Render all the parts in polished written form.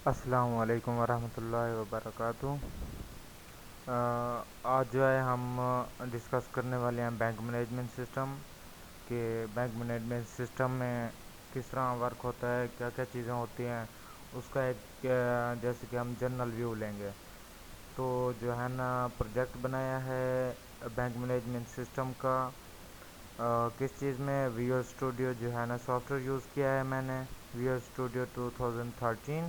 السلام علیکم ورحمۃ اللہ وبرکاتہ۔ آج جو ہے ہم ڈسکس کرنے والے ہیں بینک مینجمنٹ سسٹم کہ بینک مینجمنٹ سسٹم میں کس طرح ورک ہوتا ہے، کیا کیا چیزیں ہوتی ہیں، اس کا ایک جیسے کہ ہم جنرل ویو لیں گے تو جو ہے نا پروجیکٹ بنایا ہے بینک مینجمنٹ سسٹم کا۔ کس چیز میں ویژول اسٹوڈیو جو ہے نا سافٹ ویئر یوز کیا ہے میں نے، ویژول اسٹوڈیو 2013،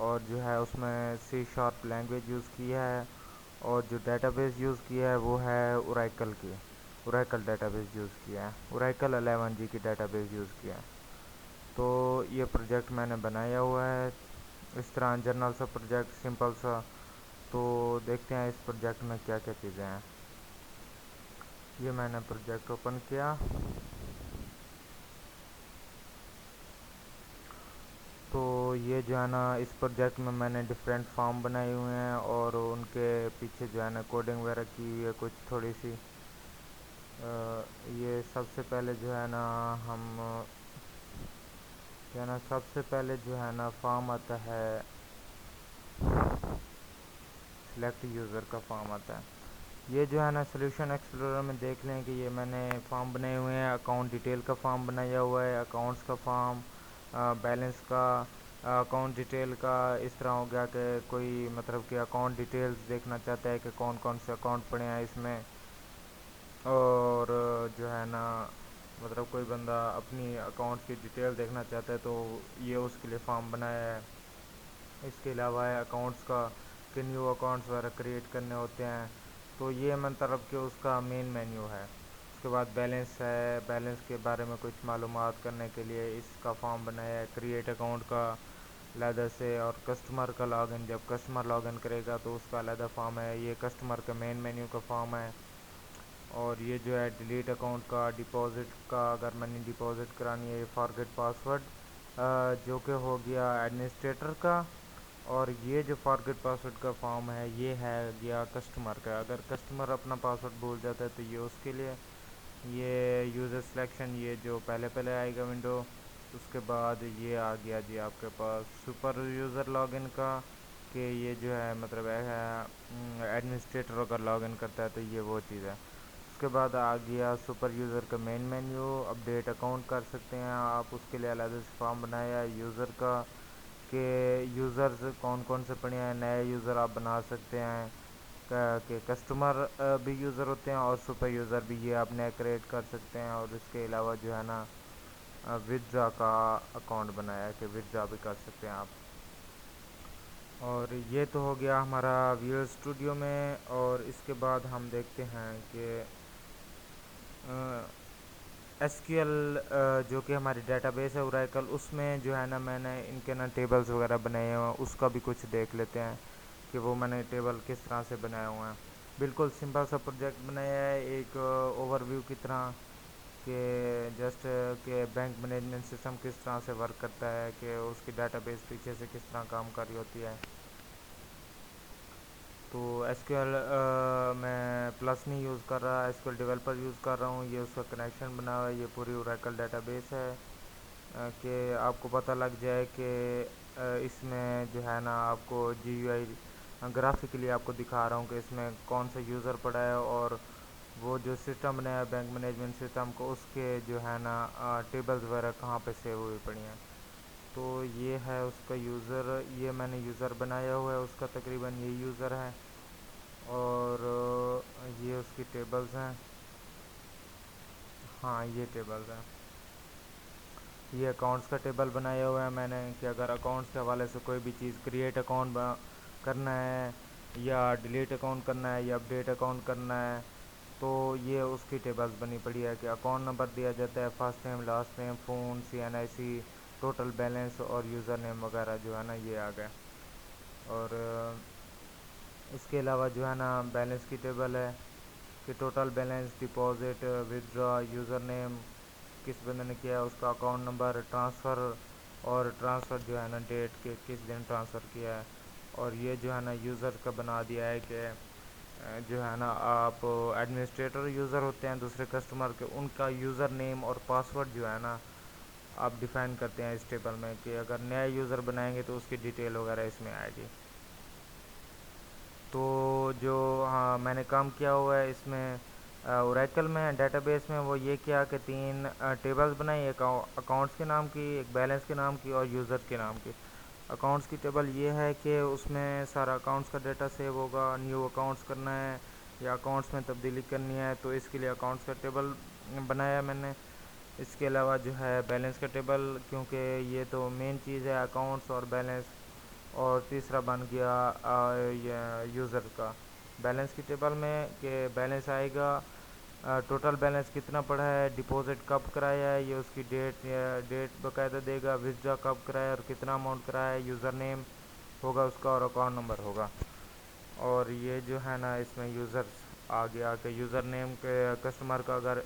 اور جو ہے اس میں سی شارپ لینگویج یوز کی ہے، اور جو ڈیٹا بیس یوز کیا ہے وہ ہے اوریکل کی، اوریکل ڈیٹا بیس یوز کیا ہے، اوریکل 11 کی ڈیٹا بیس یوز کیا ہے۔ تو یہ پروجیکٹ میں نے بنایا ہوا ہے اس طرح جنرل سا پروجیکٹ سمپل سا۔ تو دیکھتے ہیں اس پروجیکٹ میں کیا کیا چیزیں ہیں۔ یہ میں نے پروجیکٹ اوپن کیا تو یہ جو ہے نا اس پروجیکٹ میں نے ڈیفرنٹ فارم بنائے ہوئے ہیں اور ان کے پیچھے جو ہے نا کوڈنگ وغیرہ کی ہوئی ہے کچھ تھوڑی سی۔ یہ سب سے پہلے جو ہے نا ہم جو ہے نا سب سے پہلے جو ہے نا فارم آتا ہے، سلیکٹ یوزر کا فارم آتا ہے۔ یہ جو ہے نا سلیوشن ایکسپلورر میں دیکھ لیں کہ یہ میں نے فارم بنائے ہوئے ہیں، اکاؤنٹ ڈیٹیل کا فارم بنایا ہوا ہے، اکاؤنٹس کا فارم، بیلنس کا، اکاؤنٹ ڈیٹیل کا۔ اس طرح ہو گیا کہ کوئی مطلب کہ اکاؤنٹ ڈیٹیلز دیکھنا چاہتا ہے کہ کون کون سے اکاؤنٹ پڑے ہیں اس میں، اور جو ہے نا مطلب کوئی بندہ اپنی اکاؤنٹ کی ڈیٹیل دیکھنا چاہتا ہے تو یہ اس کے لیے فارم بنایا ہے۔ اس کے علاوہ ہے اکاؤنٹس کا کہ نیو اکاؤنٹس وغیرہ کریٹ کرنے ہوتے ہیں تو یہ مطلب کہ اس کا مین مینیو ہے۔ اس کے بعد بیلنس ہے، بیلنس کے بارے میں کچھ معلومات کرنے کے لیے اس کا فارم بنایا ہے، کریٹ اکاؤنٹ کا علیحدہ سے، اور کسٹمر کا لاگ ان، جب کسٹمر لاگ ان کرے گا تو اس کا علیحدہ فارم ہے، یہ کسٹمر کا مین مینیو کا فارم ہے۔ اور یہ جو ہے ڈیلیٹ اکاؤنٹ کا، ڈپازٹ کا، اگر منی ڈپازٹ کرانی ہے، یہ فارگیٹ پاسورڈ جو کہ ہو گیا ایڈمنسٹریٹر کا، اور یہ جو فارگیٹ پاسورڈ کا فارم ہے یہ ہے گیا کسٹمر کا، اگر کسٹمر اپنا پاسورڈ بھول جاتا ہے تو یہ اس کے لیے۔ یہ یوزر سلیکشن یہ جو پہلے پہلے آئے گا ونڈو، اس کے بعد یہ آ گیا جی آپ کے پاس سپر یوزر لاگ ان کا کہ یہ جو ہے مطلب ایڈمنسٹریٹر اگر لاگ ان کرتا ہے تو یہ وہ چیز ہے۔ اس کے بعد آ گیا سپر یوزر کا مین مینیو، اپڈیٹ اکاؤنٹ کر سکتے ہیں آپ، اس کے لیے علیحدہ سے فارم بنایا ہے یوزر کا کہ یوزرز کون کون سے پڑے ہیں، نئے یوزر آپ بنا سکتے ہیں کہ کسٹمر بھی یوزر ہوتے ہیں اور سپر یوزر بھی، یہ آپ نئے کریٹ کر سکتے ہیں۔ اور اس کے علاوہ جو ہے نا ودڈرا کا اکاؤنٹ بنایا ہے کہ ودڈرا بھی کر سکتے ہیں آپ۔ اور یہ تو ہو گیا ہمارا ویژول اسٹوڈیو میں، اور اس کے بعد ہم دیکھتے ہیں کہ ایس کیو ایل جو کہ ہماری ڈیٹا بیس ہے اوریکل، اس میں جو ہے نا میں نے ان کے نا ٹیبلز وغیرہ بنائے ہوئے ہیں، اس کا بھی کچھ دیکھ لیتے ہیں کہ وہ میں نے ٹیبل کس طرح سے بنائے ہوئے ہیں۔ بالکل سمپل سا پروجیکٹ بنایا ہے ایک اوور ویو کی طرح کہ جسٹ کہ بینک مینجمنٹ سسٹم کس طرح سے ورک کرتا ہے، کہ اس کی ڈیٹا بیس پیچھے سے کس طرح کام کر رہی ہوتی ہے۔ تو ایس کیو ایل میں پلس نہیں یوز کر رہا، S Q L developer use کر رہا ہوں، یہ اس کا کنیکشن بنا ہوا ہے، یہ پوری اوریکل ڈیٹا بیس ہے کہ آپ کو پتہ لگ جائے کہ اس میں جو ہے نا آپ کو جی یو آئی گرافکلی آپ کو دکھا رہا ہوں کہ اس میں کون سا یوزر پڑا ہے، اور وہ جو سسٹم بنایا ہے بینک مینجمنٹ سسٹم کو، اس کے جو ہے نا ٹیبلز وغیرہ کہاں پہ سیو ہوئی پڑی ہیں۔ تو یہ ہے اس کا یوزر، یہ میں نے یوزر بنایا ہوا ہے اس کا، تقریباً یہ یوزر ہے، اور یہ اس کی ٹیبلز ہیں، ہاں یہ ٹیبلز ہیں۔ یہ اکاؤنٹس کا ٹیبل بنایا ہوا ہے میں نے کہ اگر اکاؤنٹس کے حوالے سے کوئی بھی چیز کریٹ اکاؤنٹ کرنا ہے، یا ڈیلیٹ اکاؤنٹ کرنا ہے، یا اپڈیٹ اکاؤنٹ کرنا ہے، تو یہ اس کی ٹیبلز بنی پڑی ہے کہ اکاؤنٹ نمبر دیا جاتا ہے، first name, last name, phone, C N I C, total balance, اور یوزر نیم وغیرہ جو ہے نا یہ آ گئے۔ اور اس کے علاوہ جو ہے نا بیلنس کی ٹیبل ہے کہ total balance, deposit, withdraw, user name, کس بندے نے کیا ہے اس کا اکاؤنٹ نمبر، ٹرانسفر، اور ٹرانسفر جو ہے نا ڈیٹ کے کس دن ٹرانسفر کیا ہے۔ اور یہ جو ہے نا یوزر کا بنا دیا ہے کہ جو ہے نا آپ ایڈمنسٹریٹر یوزر ہوتے ہیں دوسرے کسٹمر کے، ان کا یوزر نیم اور پاسورڈ جو ہے نا آپ ڈیفائن کرتے ہیں اس ٹیبل میں کہ اگر نیا یوزر بنائیں گے تو اس کی ڈیٹیل وغیرہ اس میں آئے گی. تو جو ہاں میں نے کام کیا ہوا ہے اس میں اوریکل میں ڈیٹا بیس میں وہ یہ کیا کہ 3 ٹیبلز بنائی، ایک اکاؤنٹس کے نام کی، ایک بیلنس کے نام کی اور یوزر کے نام کی. اکاؤنٹس کی ٹیبل یہ ہے کہ اس میں سارا اکاؤنٹس کا ڈیٹا سیو ہوگا. نیو اکاؤنٹس کرنا ہے یا اکاؤنٹس میں تبدیلی کرنی ہے تو اس کے لیے اکاؤنٹس کا ٹیبل بنایا میں نے. اس کے علاوہ جو ہے بیلنس کا ٹیبل، کیونکہ یہ تو مین چیز ہے اکاؤنٹس اور بیلنس. اور تیسرا بن گیا یوزر کا بیلنس کی ٹیبل میں کہ بیلنس آئے گا، ٹوٹل بیلنس کتنا پڑا ہے، ڈپوزٹ کب کرایا ہے، یہ اس کی ڈیٹ باقاعدہ دے گا، وتھڈرا کب کرایا اور کتنا اماؤنٹ کرایا ہے، یوزر نیم ہوگا اس کا اور اکاؤنٹ نمبر ہوگا. اور یہ جو ہے نا اس میں یوزرس آ گیا کہ یوزر نیم کے کسٹمر کا اگر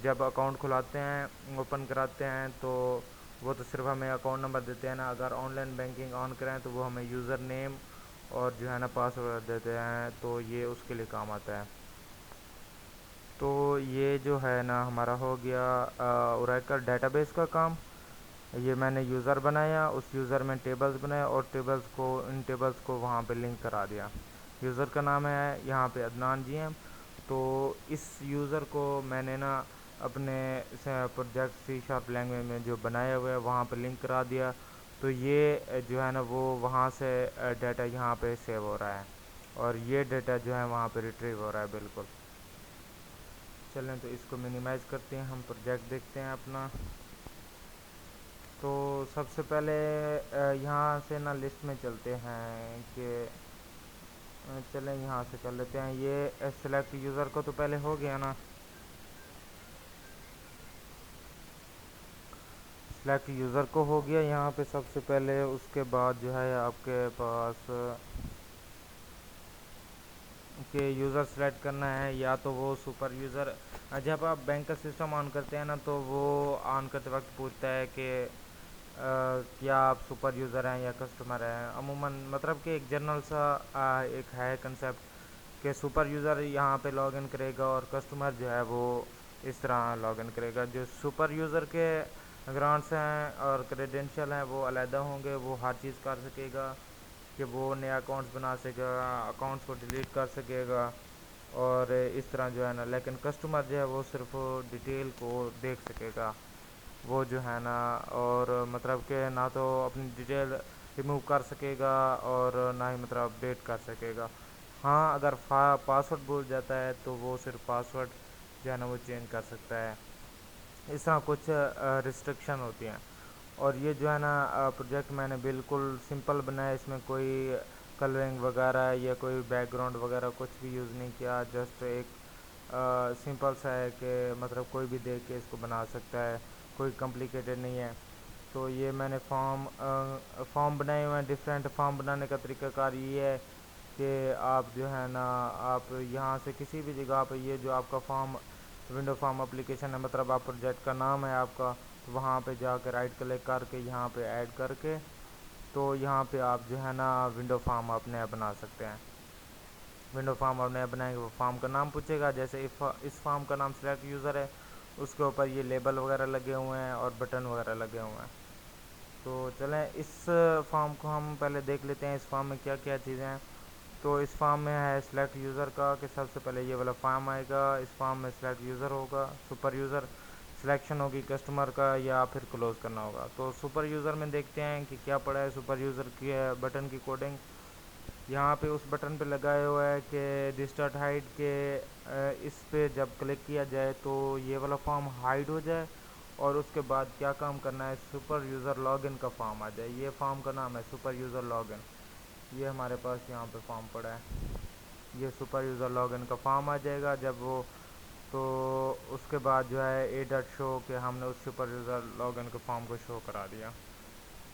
جب اکاؤنٹ کھلاتے ہیں اوپن کراتے ہیں تو وہ تو صرف ہمیں اکاؤنٹ نمبر دیتے ہیں نا. اگر آن لائن بینکنگ آن کریں تو وہ ہمیں یوزر نیم اور جو ہے نا پاسورڈ دیتے ہیں، تو یہ اس کے لیے کام آتا ہے. تو یہ جو ہے نا ہمارا ہو گیا اوریکل ڈیٹا بیس کا کام. یہ میں نے یوزر بنایا، اس یوزر میں ٹیبلز بنایا اور ان ٹیبلز کو وہاں پہ لنک کرا دیا. یوزر کا نام ہے یہاں پہ عدنان جی ہیں. تو اس یوزر کو میں نے نا اپنے پروجیکٹ سی شارپ لینگویج میں جو بنایا ہوا ہے وہاں پہ لنک کرا دیا. تو یہ جو ہے نا وہ وہاں سے ڈیٹا یہاں پہ سیو ہو رہا ہے اور یہ ڈیٹا جو ہے وہاں پہ ریٹریو ہو رہا ہے. بالکل چلیں تو اس کو منیمائز کرتے ہیں، ہم پروجیکٹ دیکھتے ہیں اپنا. تو سب سے پہلے یہاں سے نا لسٹ میں چلتے ہیں کہ چلیں یہاں سے کر لیتے ہیں. یہ سلیکٹ یوزر کو تو پہلے ہو گیا نا، سلیکٹ یوزر کو ہو گیا یہاں پہ سب سے پہلے. اس کے بعد جو ہے آپ کے پاس کہ یوزر سلیکٹ کرنا ہے یا تو وہ سپر یوزر. جب آپ بینک کا سسٹم آن کرتے ہیں نا تو وہ آن کرتے وقت پوچھتا ہے کہ کیا آپ سپر یوزر ہیں یا کسٹمر ہیں. عموماً مطلب کہ ایک جنرل سا ایک ہے کنسیپٹ کہ سپر یوزر یہاں پہ لاگ ان کرے گا اور کسٹمر جو ہے وہ اس طرح لاگ ان کرے گا. جو سپر یوزر کے گرانٹس ہیں اور کریڈینشیل ہیں وہ علیحدہ ہوں گے، وہ ہر چیز کر سکے گا کہ وہ نیا اکاؤنٹس بنا سکے گا، اکاؤنٹس کو ڈیلیٹ کر سکے گا اور اس طرح جو ہے نا. لیکن کسٹمر جو ہے وہ صرف ڈیٹیل کو دیکھ سکے گا وہ جو ہے نا، اور مطلب کہ نہ تو اپنی ڈیٹیل ریموو کر سکے گا اور نہ ہی مطلب اپڈیٹ کر سکے گا. ہاں اگر پاسورڈ بھول جاتا ہے تو وہ صرف پاسورڈ جو ہے نا وہ چینج کر سکتا ہے. اس طرح کچھ ریسٹرکشن ہوتی ہیں. اور یہ جو ہے نا پروجیکٹ میں نے بالکل سمپل بنایا، اس میں کوئی کلرنگ وغیرہ یا کوئی بیک گراؤنڈ وغیرہ کچھ بھی یوز نہیں کیا. جسٹ ایک سمپل سا ہے کہ مطلب کوئی بھی دیکھ کے اس کو بنا سکتا ہے، کوئی کمپلیکیٹڈ نہیں ہے. تو یہ میں نے فارم بنائے ہوئے ہیں. ڈفرینٹ فارم بنانے کا طریقہ کار یہ ہے کہ آپ جو ہے نا آپ یہاں سے کسی بھی جگہ پہ یہ جو آپ کا فارم ونڈو فارم اپلیکیشن ہے، مطلب آپ پروجیکٹ کا نام ہے آپ کا، تو وہاں پہ جا کے رائٹ کلک کر کے یہاں پہ ایڈ کر کے تو یہاں پہ آپ جو ہے نا ونڈو فارم اپنے آپ بنا سکتے ہیں. ونڈو فارم اپنے آپ بنائیں گے، وہ فارم کا نام پوچھے گا. جیسے اس فارم کا نام سلیکٹ یوزر ہے، اس کے اوپر یہ لیبل وغیرہ لگے ہوئے ہیں اور بٹن وغیرہ لگے ہوئے ہیں. تو چلیں اس فارم کو ہم پہلے دیکھ لیتے ہیں اس فارم میں کیا کیا چیزیں ہیں. تو اس فارم میں ہے سلیکٹ یوزر کا کہ سب سے پہلے یہ والا فارم آئے گا. اس فارم میں سلیکٹ یوزر ہوگا، سپر یوزر سلیکشن ہوگی کسٹمر کا یا پھر کلوز کرنا ہوگا. تو سپر یوزر میں دیکھتے ہیں کہ کیا پڑا ہے سپر یوزر کی بٹن کی کوڈنگ. یہاں پہ اس بٹن پہ لگایا ہوا ہے کہ ڈسٹارٹ ہائڈ کے اس پہ جب کلک کیا جائے تو یہ والا فارم ہائڈ ہو جائے اور اس کے بعد کیا کام کرنا ہے، سپر یوزر لاگ ان کا فارم آ جائے. یہ فارم کا نام ہے سپر یوزر لاگ ان. یہ ہمارے پاس یہاں پہ فارم پڑا ہے، یہ سپر یوزر لاگ ان کا فارم آ جائے گا. جب وہ تو اس کے بعد جو ہے اے ڈاٹ شو کہ ہم نے اس سپر یوزر لاگ ان کے فارم کو شو کرا دیا.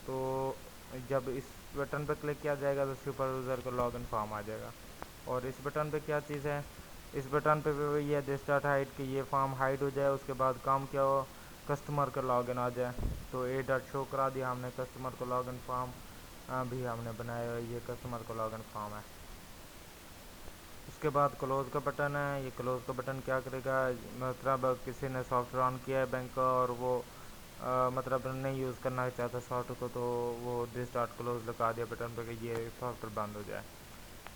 تو جب اس بٹن پہ کلک کیا جائے گا تو سپر یوزر کا لاگ ان فارم آ جائے گا. اور اس بٹن پہ کیا چیز ہے، اس بٹن پہ بھی وہی ہے ڈسٹارٹ ہائڈ کہ یہ فارم ہائڈ ہو جائے. اس کے بعد کام کیا ہو، کسٹمر کا لاگ ان آ جائے. تو اے ڈاٹ شو کرا دیا ہم نے کسٹمر کو لاگ ان فارم بھی ہم نے بنایا ہے. یہ کسٹمر کو لاگ ان فارم ہے. اس کے بعد کلوز کا بٹن ہے. یہ کلوز کا بٹن کیا کرے گا، مطلب کسی نے سافٹ ویئر آن کیا ہے بینک کا اور وہ مطلب نہیں یوز کرنا چاہتا سافٹ کو تو وہ ریسٹارٹ کلوز لگا دیا بٹن پہ کہ یہ سافٹ ویئر بند ہو جائے.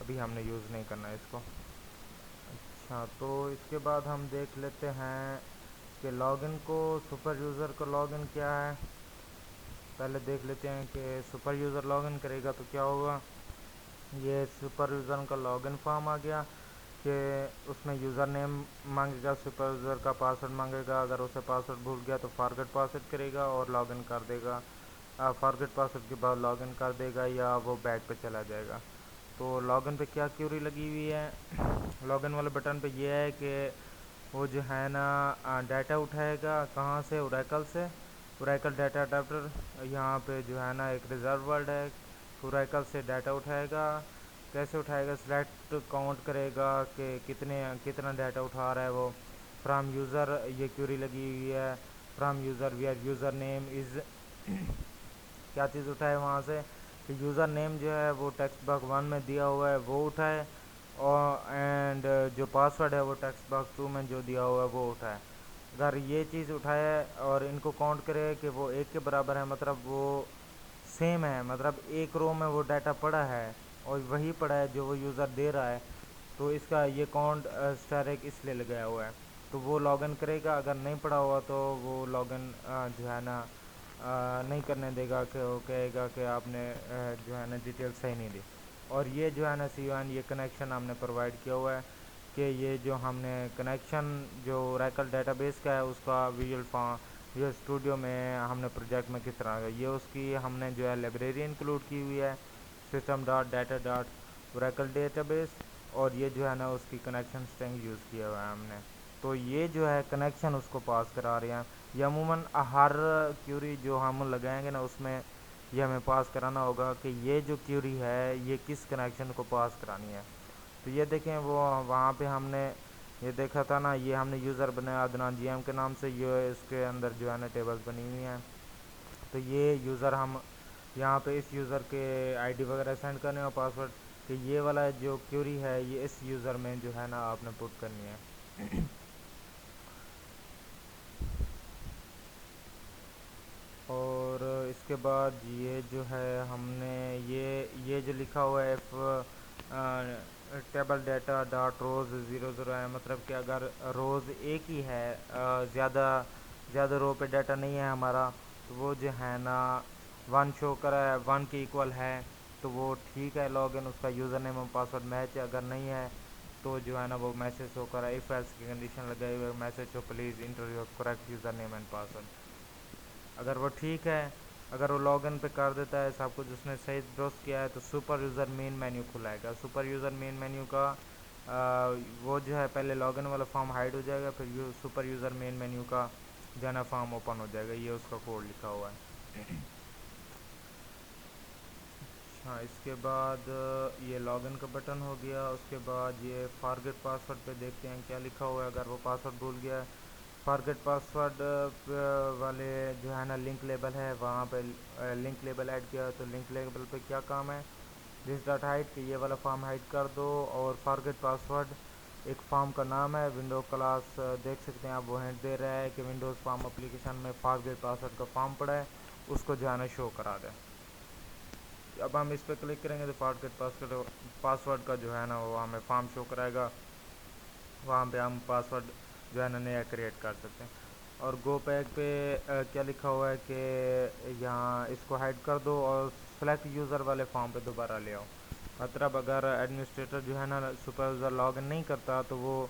ابھی ہم نے یوز نہیں کرنا ہے اس کو. اچھا تو اس کے بعد ہم دیکھ لیتے ہیں کہ لاگ ان کو سپر یوزر کا لاگ ان کیا ہے. پہلے دیکھ لیتے ہیں کہ سپر یوزر لاگ ان کرے گا تو کیا ہوگا. یہ سپر یوزر کا لاگ ان فارم آ گیا کہ اس میں یوزر نیم مانگے گا, سپر یوزر کا پاسورڈ مانگے گا. اگر اسے پاسورڈ بھول گیا تو فارگٹ پاسورڈ کرے گا اور لاگ ان کر دے گا. فارگٹ پاسورڈ کے بعد لاگ ان کر دے گا یا وہ بیک پہ چلا جائے گا. تو لاگ ان پہ کیا کیوری لگی ہوئی ہے. لاگ ان والے بٹن پہ یہ ہے کہ وہ جو ہے نا ڈیٹا اٹھائے گا کہاں سے, اوریکل سے. اوریکل ڈیٹا اڈاپٹر یہاں پہ جو ہے نا ایک ریزرو ورڈ ہے. اوریکل سے ڈیٹا اٹھائے گا. کیسے اٹھائے گا, سلیکٹ کاؤنٹ کرے گا کہ کتنا ڈیٹا اٹھا رہا ہے وہ. فرام یوزر یہ کیوری لگی ہوئی ہے. From user where user name is کیا چیز اٹھائے وہاں سے کہ یوزر نیم جو ہے وہ ٹیکسٹ باکس 1 میں دیا ہوا ہے وہ اٹھائے, اور اینڈ جو پاسورڈ ہے وہ ٹیکسٹ باکس 2 میں جو دیا ہوا ہے وہ اٹھائے. اگر یہ چیز اٹھائے اور ان کو کاؤنٹ کرے کہ وہ ایک کے برابر ہے, مطلب وہ سیم ہے, مطلب ایک رو میں وہ ڈیٹا پڑا ہے اور وہی پڑا ہے جو وہ یوزر دے رہا ہے, تو اس کا یہ کاؤنٹ اسٹیرک اس لیے لگایا ہوا ہے. تو وہ لاگ ان کرے گا. اگر نہیں پڑا ہوا تو وہ لاگ ان جو ہے نا نہیں کرنے دے گا, کہ وہ کہے گا کہ آپ نے جو ہے نا ڈیٹیل صحیح نہیں دی. اور یہ جو ہے نا سی او این یہ کنیکشن ہم نے پرووائڈ کیا ہوا ہے کہ یہ جو ہم نے کنیکشن جو اوریکل ڈیٹا بیس کا ہے اس کا ویژول اسٹوڈیو میں ہم نے پروجیکٹ میں کس طرح یہ اس کی ہم نے جو ہے لائبریری انکلوڈ کی ہوئی ہے, system dot data dot Oracle data base, اور یہ جو ہے نا اس کی کنیکشن اسٹرنگ یوز کیا ہوا ہے ہم نے. تو یہ جو ہے کنیکشن اس کو پاس کرا رہے ہیں. یہ عموماً ہر کیوری جو ہم لگائیں گے نا اس میں یہ ہمیں پاس کرانا ہوگا کہ یہ جو کیوری ہے یہ کس کنیکشن کو پاس کرانی ہے. تو یہ دیکھیں وہ وہاں پہ ہم نے یہ دیکھا تھا نا, یہ ہم نے یوزر بنایا عدنان جی ایم کے نام سے. یہ اس کے اندر جو ہے نا ٹیبلز بنی ہوئی ہیں. تو یہ یوزر ہم یہاں پہ اس یوزر کے آئی ڈی وغیرہ سینڈ کرنے اور پاسورڈ کہ یہ والا جو کیوری ہے یہ اس یوزر میں جو ہے نا آپ نے پٹ کرنی ہے. اور اس کے بعد یہ جو ہے ہم نے یہ جو لکھا ہوا ہے ٹیبل ڈیٹا ڈاٹ روز 00 ہے, مطلب کہ اگر روز ایک ہی ہے, زیادہ رو پہ ڈیٹا نہیں ہے ہمارا, تو وہ جو ہے نا 1 شو کرا ہے 1 کے ایکول ہے تو وہ ٹھیک ہے, لاگ ان اس کا یوزر نیم اور پاسورڈ میچ ہے. اگر نہیں ہے تو جو ہے نا وہ میسیج شو کرا ہے ایف ایلس کی کنڈیشن لگائی ہوئے message show please enter your correct user name and password. اگر وہ ٹھیک ہے, اگر وہ لاگ ان پہ کر دیتا ہے سب کچھ اس نے صحیح درست کیا ہے تو سپر یوزر مین مینیو کھلائے گا. سپر یوزر مین مینیو کا وہ جو ہے پہلے لاگ ان والا فارم ہائڈ ہو جائے گا, پھر سپر یوزر مین مینیو کا جو ہے نا فارم اوپن ہو جائے گا. یہ اس کا کوڈ لکھا ہوا ہے. ہاں اس کے بعد یہ لاگ ان کا بٹن ہو گیا. اس کے بعد یہ فارگیٹ پاسورڈ پہ دیکھتے ہیں کیا لکھا ہوا ہے. اگر وہ پاسورڈ بھول گیا ہے, فارگیٹ پاسورڈ والے جو ہے نا لنک لیبل ہے وہاں پہ لنک لیبل ایڈ کیا, تو لنک لیبل پہ کیا کام ہے دس ڈاٹ ہائڈ کہ یہ والا فارم ہائڈ کر دو. اور فارگیٹ پاسورڈ ایک فارم کا نام ہے, ونڈو کلاس دیکھ سکتے ہیں آپ وہ ہینڈ دے رہا ہے کہ ونڈوز فارم اپلیکیشن میں فارگیٹ پاسورڈ کا فارم پڑا ہے, اس کو جو ہے نا شو کرا دیں. اب ہم اس پہ کلک کریں گے تو فارگیٹ پاسورڈ کا جو ہے نا وہ ہمیں فارم شو کرائے گا. وہاں پہ ہم پاسورڈ جو ہے نا نیا کریٹ کر سکتے ہیں. اور گو پیک پہ کیا لکھا ہوا ہے کہ یہاں اس کو ہائڈ کر دو اور سلیکٹ یوزر والے فارم پہ دوبارہ لے آؤ. مطلب اگر ایڈمنسٹریٹر جو ہے نا سپر یوزر لاگ ان نہیں کرتا تو وہ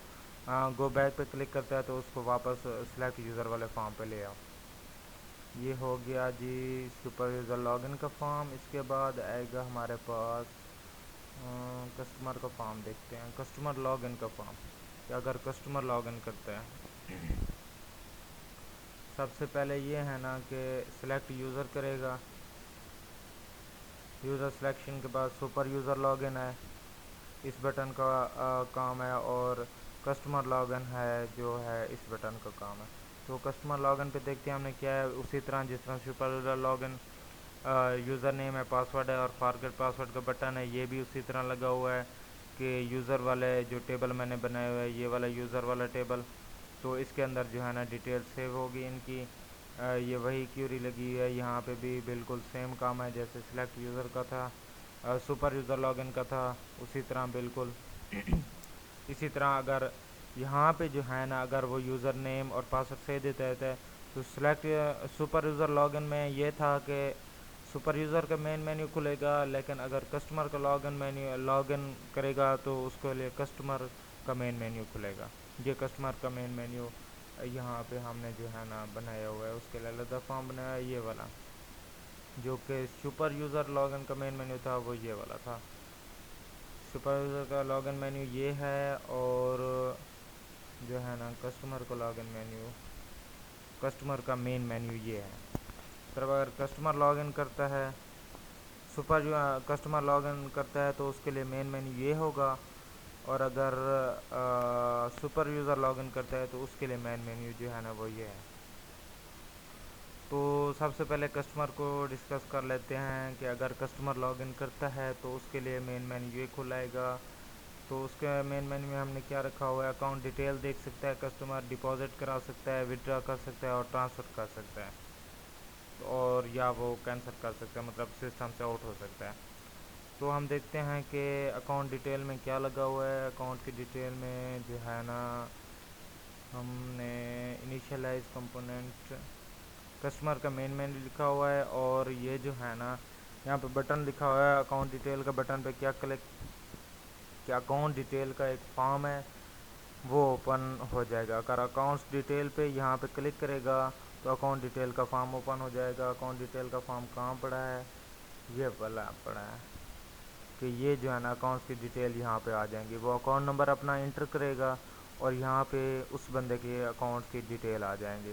گو بیک پہ کلک کرتا ہے تو اس کو واپس سلیکٹ یوزر والے فارم پہ لے آؤ. یہ ہو گیا جی سپر یوزر لاگ ان کا فارم. اس کے بعد آئے گا ہمارے پاس کسٹمر کا فارم. دیکھتے ہیں کسٹمر لاگ ان کا فارم کہ اگر کسٹمر لاگ ان کرتا ہے, سب سے پہلے یہ ہے نا کہ سلیکٹ یوزر کرے گا. یوزر سلیکشن کے بعد سپر یوزر لاگ ان ہے, اس بٹن کا کام ہے, اور کسٹمر لاگ ان ہے جو ہے اس بٹن کا کام ہے. تو کسٹمر لاگ ان پہ دیکھتے ہیں ہم نے کیا ہے, اسی طرح جس طرح super user log in user name ہے پاسورڈ ہے اور فارگیٹ پاسورڈ کا بٹن ہے, یہ بھی اسی طرح لگا ہوا ہے کہ یوزر والے جو ٹیبل میں نے بنائے ہوئے ہے یہ والا یوزر والا ٹیبل, تو اس کے اندر جو ہے نا ڈیٹیل سیو ہوگی ان کی. یہ وہی کیوری لگی ہے، یہاں پہ بھی بالکل سیم کام ہے جیسے سلیکٹ یوزر کا تھا، سپر یوزر لاگ ان کا تھا، اسی طرح بالکل اسی طرح اگر یہاں پہ جو ہے نا اگر وہ یوزر نیم اور پاسورڈ صحیح دیتا ہے تو select super user log in میں یہ تھا کہ سپر یوزر کا مین مینیو کھلے گا، لیکن اگر کسٹمر کا لاگ ان کرے گا تو اس کے لیے کسٹمر کا مین مینیو کھلے گا۔ یہ کسٹمر کا مین مینیو یہاں پہ ہم نے جو ہے نا بنایا ہوا ہے، اس کے لیے علیحدہ فارم بنایا ہے یہ والا، جو کہ سپر یوزر لاگ ان کا مین مینیو تھا وہ یہ والا تھا۔ سپر یوزر کا لاگ ان مینیو یہ ہے، اور جو ہے نا کسٹمر کا لاگ ان مینیو، کسٹمر کا مین مینیو یہ ہے۔ مطلب اگر کسٹمر لاگ ان کرتا ہے کسٹمر لاگ ان کرتا ہے تو اس کے لیے مین مینیو یہ ہوگا، اور اگر سپر یوزر لاگ ان کرتا ہے تو اس کے لیے مین مینیو جو ہے نا وہ یہ ہے۔ تو سب سے پہلے کسٹمر کو ڈسکس کر لیتے ہیں کہ اگر کسٹمر لاگ ان کرتا ہے تو اس کے لیے مین مینیو یہ کھلائے گا۔ تو اس کے مین مینیو میں ہم نے کیا رکھا ہوا ہے، اکاؤنٹ ڈیٹیل دیکھ سکتا ہے کسٹمر، ڈپازٹ کرا سکتا ہے، وڈرا کر سکتا ہے اور ٹرانسفر کر سکتا ہے، اور یا وہ کینسل کر سکتا ہے، مطلب سسٹم سے آؤٹ ہو سکتا ہے۔ تو ہم دیکھتے ہیں کہ اکاؤنٹ ڈیٹیل میں کیا لگا ہوا ہے۔ اکاؤنٹ کی ڈیٹیل میں جو ہے نا ہم نے انیشلائز کمپوننٹ کسٹمر کا مین مینیو لکھا ہوا ہے، اور یہ جو ہے نا یہاں پہ بٹن لکھا ہوا ہے اکاؤنٹ ڈیٹیل کا، بٹن پہ کیا کلک کہ اکاؤنٹ ڈیٹیل کا ایک فارم ہے وہ اوپن ہو جائے گا۔ اگر اکاؤنٹس ڈیٹیل پہ یہاں پہ کلک کرے گا تو اکاؤنٹ ڈیٹیل کا فارم اوپن ہو جائے گا۔ اکاؤنٹ ڈیٹیل کا فارم کہاں پڑا ہے، یہ والا پڑا ہے کہ یہ جو ہے نا اکاؤنٹس کی ڈیٹیل یہاں پہ آ جائیں گی، وہ اکاؤنٹ نمبر اپنا انٹر کرے گا اور یہاں پہ اس بندے کے اکاؤنٹ کی ڈیٹیل آ جائیں گی۔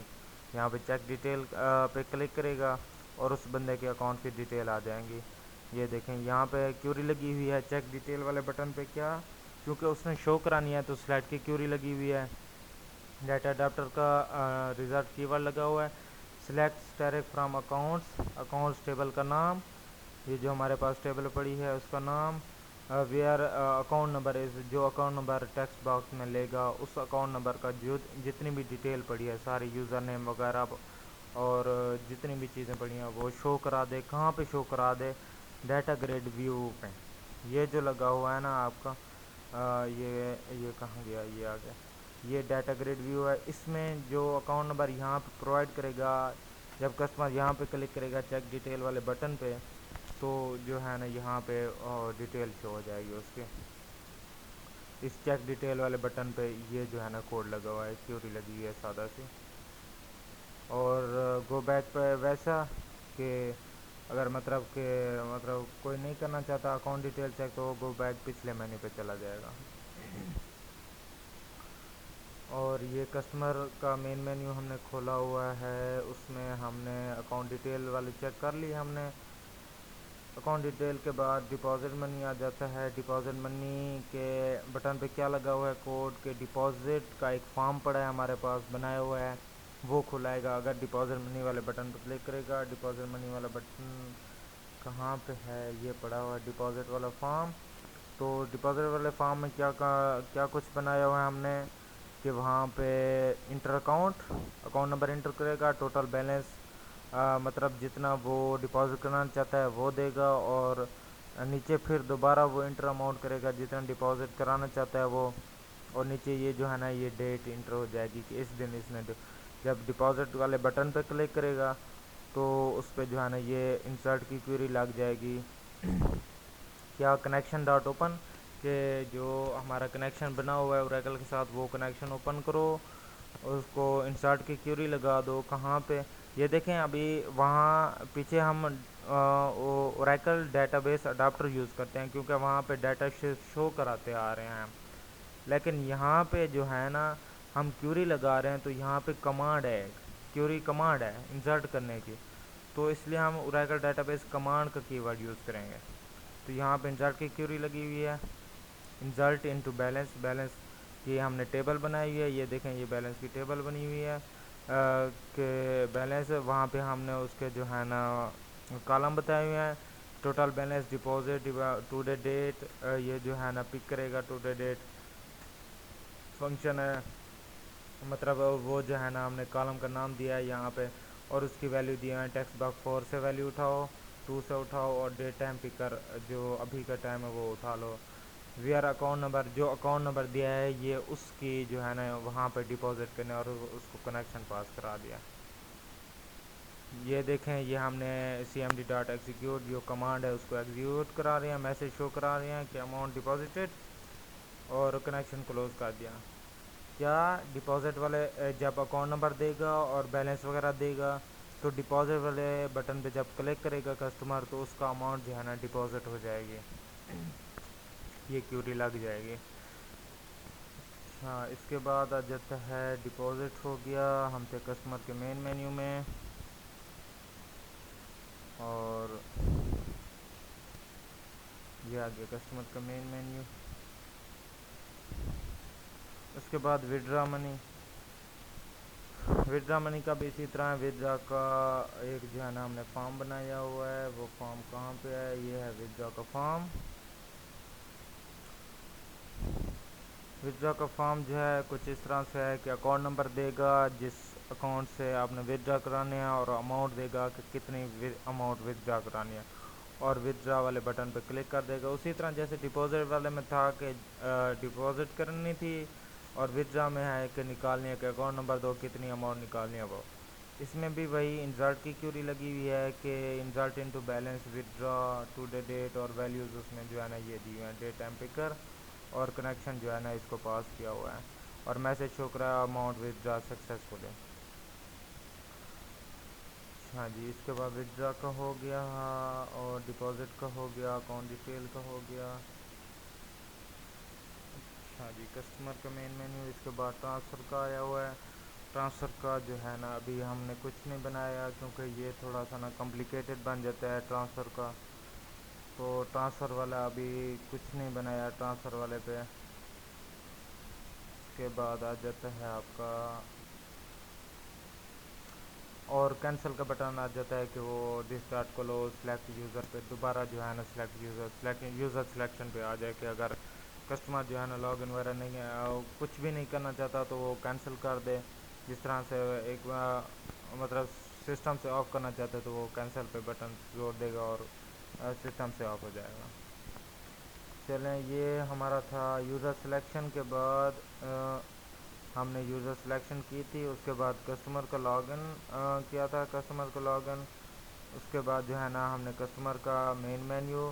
یہاں پہ چیک ڈیٹیل پہ کلک کرے گا اور اس بندے کے اکاؤنٹ کی ڈیٹیل آ جائیں گی۔ یہ دیکھیں یہاں پہ کیوری لگی ہوئی ہے چیک ڈیٹیل والے بٹن پہ، کیا کیونکہ اس نے شو کرانی ہے تو سلیکٹ کی کیوری لگی ہوئی ہے۔ ڈیٹا اڈاپٹر کا ریزلٹ کی ورڈ لگا ہوا ہے، select asterisk from accounts table کا نام، یہ جو ہمارے پاس ٹیبل پڑی ہے اس کا نام، ویئر اکاؤنٹ نمبر از، جو اکاؤنٹ نمبر ٹیکسٹ باکس میں لے گا اس اکاؤنٹ نمبر کا جو جتنی بھی ڈیٹیل پڑی ہے ساری یوزر نیم وغیرہ اور جتنی بھی چیزیں پڑی ہیں وہ شو کرا دے۔ کہاں پہ شو کرا دے، ڈیٹا گریڈ ویو پہ، یہ جو لگا ہوا ہے نا آپ کا یہ کہاں گیا، یہ آ گیا، یہ ڈیٹا گریڈ ویو ہے۔ اس میں جو اکاؤنٹ نمبر یہاں پہ پرووائڈ کرے گا، جب کسٹمر یہاں پہ کلک کرے گا چیک ڈیٹیل والے بٹن پہ تو جو ہے نا یہاں پہ ڈیٹیل شو ہو جائے گی اس کے، اس چیک ڈیٹیل والے بٹن پہ یہ جو ہے نا کوڈ لگا ہوا ہے، کیوری لگی ہوئی ہے سادہ سی۔ اور گو بیک پہ ویسا کہ اگر مطلب کوئی نہیں کرنا چاہتا اکاؤنٹ ڈیٹیل چیک تو وہ گو بیک پچھلے مینیو پہ چلا جائے گا۔ اور یہ کسٹمر کا مین مینیو ہم نے کھولا ہوا ہے، اس میں ہم نے اکاؤنٹ ڈیٹیل والی چیک کر لی ہم نے۔ اکاؤنٹ ڈیٹیل کے بعد ڈپازٹ منی آ جاتا ہے۔ ڈپازٹ منی کے بٹن پہ کیا لگا ہوا ہے، کوڈ کے ڈپازٹ کا ایک فارم پڑا ہے ہمارے پاس بنایا ہوا ہے وہ کھلائے گا۔ اگر ڈپازٹ منی والے بٹن پہ کلک کرے گا، ڈپازٹ منی والا بٹن کہاں پہ ہے، یہ پڑا ہوا ہے ڈپازٹ والا فارم۔ تو ڈپازٹ والے فارم میں کیا کچھ بنایا ہوا ہے ہم نے کہ وہاں پہ انٹر اکاؤنٹ نمبر انٹر کرے گا، ٹوٹل بیلنس مطلب جتنا وہ ڈپازٹ کرنا چاہتا ہے وہ دے گا، اور نیچے پھر دوبارہ وہ انٹر اماؤنٹ کرے گا جتنا ڈپازٹ کرانا چاہتا ہے وہ، اور نیچے یہ جو ہے نا یہ ڈیٹ انٹر ہو جائے گی کہ اس دن اس نے جب ڈپازٹ والے بٹن پہ کلک کرے گا تو اس پہ جو ہے نا یہ انسرٹ کی کیوری لگ جائے گی کیا کنیکشن ڈاٹ اوپن، کہ جو ہمارا کنیکشن بنا ہوا ہے اوریکل کے ساتھ وہ کنیکشن اوپن کرو، اس کو انسرٹ کی کیوری لگا دو۔ کہاں پہ، یہ دیکھیں ابھی وہاں پیچھے ہم Oracle data base adapter use کرتے ہیں کیونکہ وہاں پہ ڈیٹا شو کراتے آ رہے ہیں، لیکن یہاں پہ جو ہے نا ہم کیوری لگا رہے ہیں تو یہاں پہ کمانڈ ہے، کیوری کمانڈ ہے انسرٹ کرنے کی، تو اس لیے ہم اوریکل ڈیٹا بیس کمانڈ کا کی ورڈ یوز کریں گے۔ تو یہاں پہ انسرٹ کی کیوری لگی ہوئی ہے، انسرٹ انٹو بیلنس یہ ہم نے ٹیبل بنائی ہوئی ہے، یہ دیکھیں یہ بیلنس کی ٹیبل بنی ہوئی ہے کہ بیلنس وہاں پہ ہم نے اس کے جو ہے نا کالم بتائے ہوئے ہیں، total balance, deposit, today date, یہ جو ہے نا پک کرے گا ٹو ڈے ڈیٹ فنکشن ہے، مطلب وہ جو ہے نا ہم نے کالم کا نام دیا ہے یہاں پہ، اور اس کی ویلیو دیا ہے ٹیکسٹ باکس 4 سے ویلیو اٹھاؤ، 2 سے اٹھاؤ، اور ڈیٹ ٹائم پکر جو ابھی کا ٹائم ہے وہ اٹھا لو. وی آر اکاؤنٹ نمبر، جو اکاؤنٹ نمبر دیا ہے یہ اس کی جو ہے نا وہاں پہ ڈپازٹ کرنے اور اس کو کنیکشن پاس کرا دیا. یہ دیکھیں یہ ہم نے C M D dot execute جو کمانڈ ہے اس کو ایگزیکیوٹ کرا رہے ہیں، میسج شو کرا رہے ہیں کہ اماؤنٹ ڈپازٹڈ، اور کنیکشن کلوز کر دیا. کیا ڈپازٹ والے جب اکاؤنٹ نمبر دے گا اور بیلنس وغیرہ دے گا تو ڈپازٹ والے بٹن پہ جب کلک کرے گا کسٹمر تو اس کا اماؤنٹ جو ہے نا ڈپازٹ ہو جائے گی، یہ کیوری لگ جائے گی. ہاں اس کے بعد آ جاتا ہے ڈپازٹ ہو گیا، ہم تھے کسٹمر کے مین مینیو میں، اور یہ آ گیا کسٹمر کا مین مینیو. اس کے بعد وڈرا منی، وڈرا منی کا بھی اسی طرح وڈرا کا ایک جو ہے نا ہم نے فارم بنایا ہوا ہے. وہ فارم کہاں پہ ہے؟ یہ ہے وڈرا کا فارم. وڈرا کا فارم جو ہے کچھ اس طرح سے ہے کہ اکاؤنٹ نمبر دے گا جس اکاؤنٹ سے آپ نے وڈرا کرانی ہے، اور اماؤنٹ دے گا کہ کتنی اماؤنٹ وڈرا کرانی ہے، اور وڈرا والے بٹن پہ کلک کر دے گا. اسی طرح جیسے ڈپازٹ والے میں تھا کہ ڈپازٹ کرنی تھی، اور وڈرا میں ہے کہ نکالنی ہے کہ اکاؤنٹ نمبر دو کتنی اماؤنٹ نکالنی ہے وہ. اس میں بھی وہی انسرٹ کی کیوری لگی ہوئی ہے کہ insert into balance withdraw today date, اور ویلیوز اس میں جو ہے نا یہ دی ہوئے ہیں ڈیٹ ٹائم پکر، اور کنیکشن جو ہے نا اس کو پاس کیا ہوا ہے، اور میسج شو کرا اماؤنٹ وڈرا سکسیزفلی. ہاں جی اس کے بعد وڈرا کا ہو گیا، اور ڈپازٹ کا ہو گیا، اکاؤنٹ ڈیٹیل کا ہو گیا. اچھا جی کسٹمر کا مین مینیو. اس کے بعد ٹرانسفر کا آیا ہوا ہے. ٹرانسفر کا جو ہے نا ابھی ہم نے کچھ نہیں بنایا کیونکہ یہ تھوڑا سا نا کمپلیکیٹڈ بن جاتا ہے ٹرانسفر کا، تو ٹرانسفر والا ابھی کچھ نہیں بنایا ٹرانسفر والے پہ. اس کے بعد آ جاتا ہے آپ کا، اور کینسل کا بٹن آ جاتا ہے کہ وہ this dot close select user پہ دوبارہ جو ہے نا یوزر سلیکشن پہ آ جائے کہ اگر کسٹمر جو ہے نا لاگ ان وغیرہ نہیں کچھ بھی نہیں کرنا چاہتا تو وہ کینسل کر دے. جس طرح سے ایک مطلب سسٹم سے آف کرنا چاہتے تو وہ کینسل پہ بٹن زور دے گا اور سسٹم سے آف ہو جائے گا. چلیں یہ ہمارا تھا یوزر سلیکشن کے بعد ہم نے یوزر سلیکشن کی تھی. اس کے بعد کسٹمر کا لاگ ان کیا تھا، کسٹمر کا لاگ ان. اس کے بعد جو ہے نا ہم نے کسٹمر کا مین مینیو،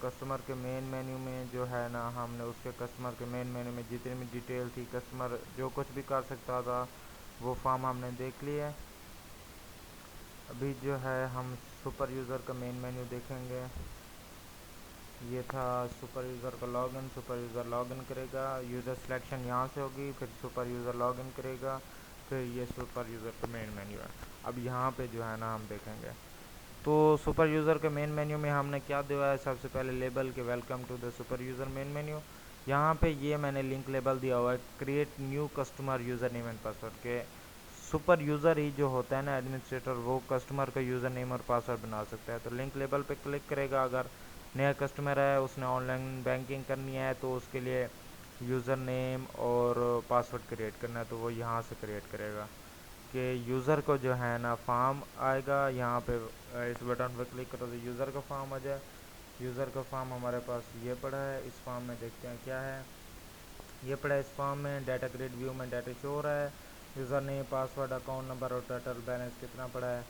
کسٹمر کے مین مینیو میں جو ہے نا ہم نے اس کے کسٹمر کے مین مینیو میں جتنی بھی ڈیٹیل تھی کسٹمر جو کچھ بھی کر سکتا تھا وہ فارم ہم نے دیکھ لی ہے. ابھی جو ہے ہم سپر یوزر کا مین مینیو دیکھیں گے. یہ تھا سپر یوزر کا log in. Super user log in کرے گا، یوزر سلیکشن یہاں سے ہوگی، پھر سپر یوزر لاگ ان کرے گا، پھر یہ سپر یوزر کا مین مینیو ہے. اب یہاں پہ جو ہے نا ہم دیکھیں گے تو سپر یوزر کے مین مینیو میں ہم نے کیا دیا ہے، سب سے پہلے لیبل کے welcome to the super user main menu. یہاں پہ یہ میں نے لنک لیبل دیا ہوا ہے create new customer user name and password کے. سپر یوزر ہی جو ہوتا ہے نا ایڈمنسٹریٹر وہ کسٹمر کا یوزر نیم اور پاسورڈ بنا سکتا ہے. تو لنک لیبل پہ کلک کرے گا، اگر نیا کسٹمر ہے اس نے آن لائن بینکنگ کرنی ہے تو اس کے لیے یوزر نیم اور پاسورڈ کریٹ کرنا ہے تو وہ یہاں سے کریٹ کرے گا. کہ یوزر کو جو ہے نا فارم آئے گا، یہاں پہ اس بٹن پہ کلک کرو تو یوزر کا فارم آ جائے. یوزر کا فارم ہمارے پاس یہ پڑا ہے. اس فارم میں دیکھتے ہیں کیا ہے. یہ پڑا ہے اس فارم میں ڈیٹا گریڈ ویو میں ڈیٹا شو ہو رہا ہے، user name, password, account number اور ٹوٹل بیلنس کتنا پڑا ہے.